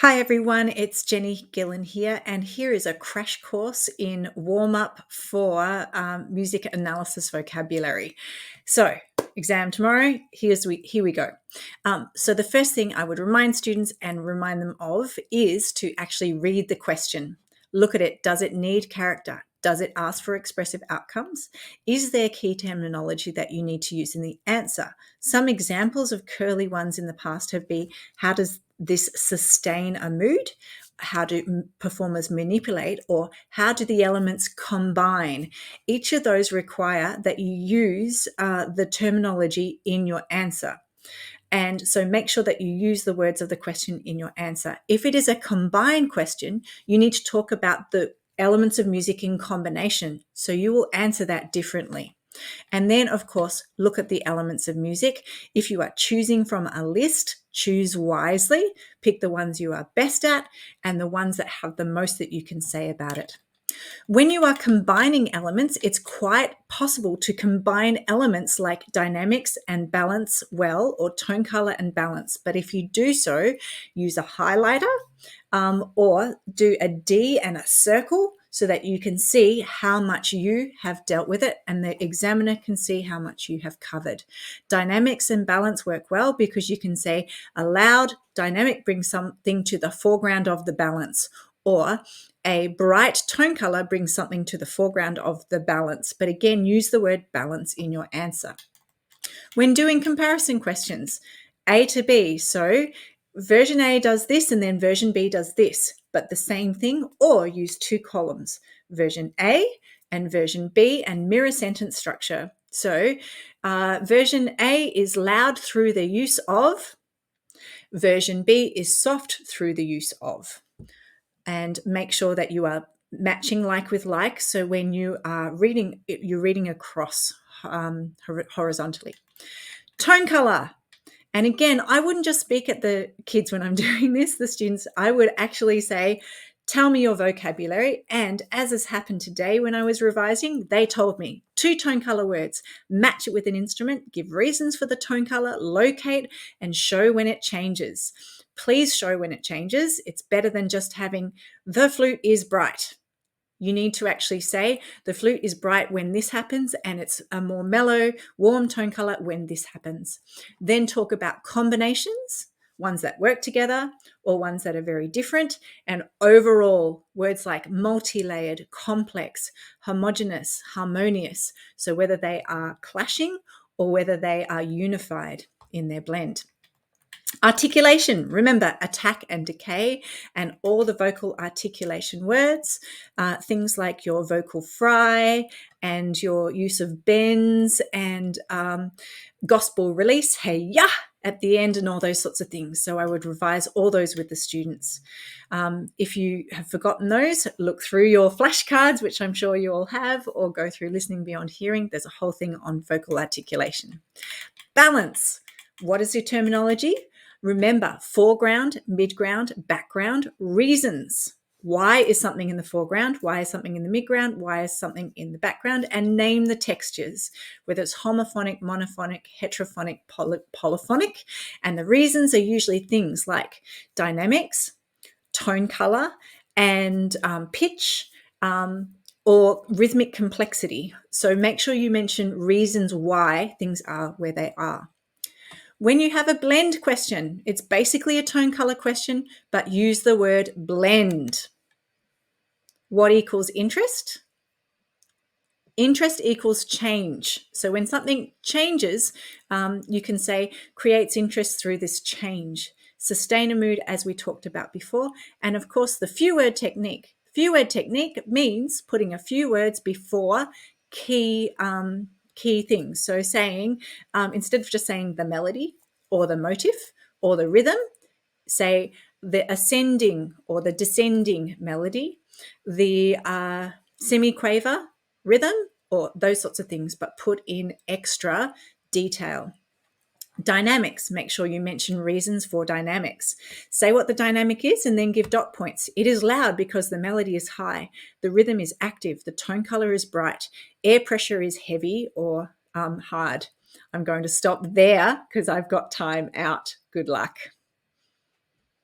Hi everyone, it's Jenny Gillen here, and here is a crash course in warm-up for music analysis vocabulary. So, exam tomorrow, here we go. So the first thing I would remind students and remind them of is to actually read the question. Look at it. Does it need character? Does it ask for expressive outcomes? Is there key terminology that you need to use in the answer? Some examples of curly ones in the past have been, how does this sustain a mood? How do performers manipulate? Or how do the elements combine? Each of those require that you use the terminology in your answer. And so make sure that you use the words of the question in your answer. If it is a combined question, you need to talk about the elements of music in combination. So you will answer that differently. And then, of course, look at the elements of music. If you are choosing from a list, choose wisely. Pick the ones you are best at and the ones that have the most that you can say about it. When you are combining elements, it's quite possible to combine elements like dynamics and balance well, or tone color and balance. But if you do so, use a highlighter or do a D and a circle so that you can see how much you have dealt with it and the examiner can see how much you have covered. Dynamics and balance work well because you can say a loud dynamic brings something to the foreground of the balance, or a bright tone color brings something to the foreground of the balance. But again, use the word balance in your answer. When doing comparison questions, A to B, so version A does this and then version B does this, but the same thing, or use two columns, version A and version B, and mirror sentence structure. So version A is loud through the use of, version B is soft through the use of. And make sure that you are matching like with like. So when you are reading, you're reading across horizontally. Tone color. And again, I wouldn't just speak at the kids when I'm doing this, the students. I would actually say, tell me your vocabulary. And as has happened today when I was revising, they told me 2 tone color words, match it with an instrument, give reasons for the tone color, locate, and show when it changes. Please show when it changes. It's better than just having the flute is bright. You need to actually say the flute is bright when this happens and it's a more mellow, warm tone color when this happens. Then talk about combinations, ones that work together or ones that are very different, and overall words like multi-layered, complex, homogeneous, harmonious. So whether they are clashing or whether they are unified in their blend. Articulation, remember attack and decay and all the vocal articulation words, things like your vocal fry and your use of bends and gospel release, hey ya, at the end and all those sorts of things. So I would revise all those with the students. If you have forgotten those, look through your flashcards, which I'm sure you all have, or go through Listening Beyond Hearing. There's a whole thing on vocal articulation. Balance. What is your terminology? Remember, foreground, midground, background, reasons. Why is something in the foreground? Why is something in the midground? Why is something in the background? And name the textures, whether it's homophonic, monophonic, heterophonic, polyphonic. And the reasons are usually things like dynamics, tone color, and pitch, or rhythmic complexity. So make sure you mention reasons why things are where they are. When you have a blend question, it's basically a tone color question, but use the word blend. What equals interest? Interest equals change. So when something changes, you can say creates interest through this change. Sustain a mood, as we talked about before. And of course, the few word technique. Few word technique means putting a few words before key things. So saying, instead of just saying the melody or the motif or the rhythm, say the ascending or the descending melody, the semiquaver rhythm, or those sorts of things, but put in extra detail. Dynamics, make sure you mention reasons for dynamics. Say what the dynamic is and then give dot points. It is loud because the melody is high. The rhythm is active. The tone color is bright. Air pressure is heavy or hard. I'm going to stop there because I've got time out. Good luck.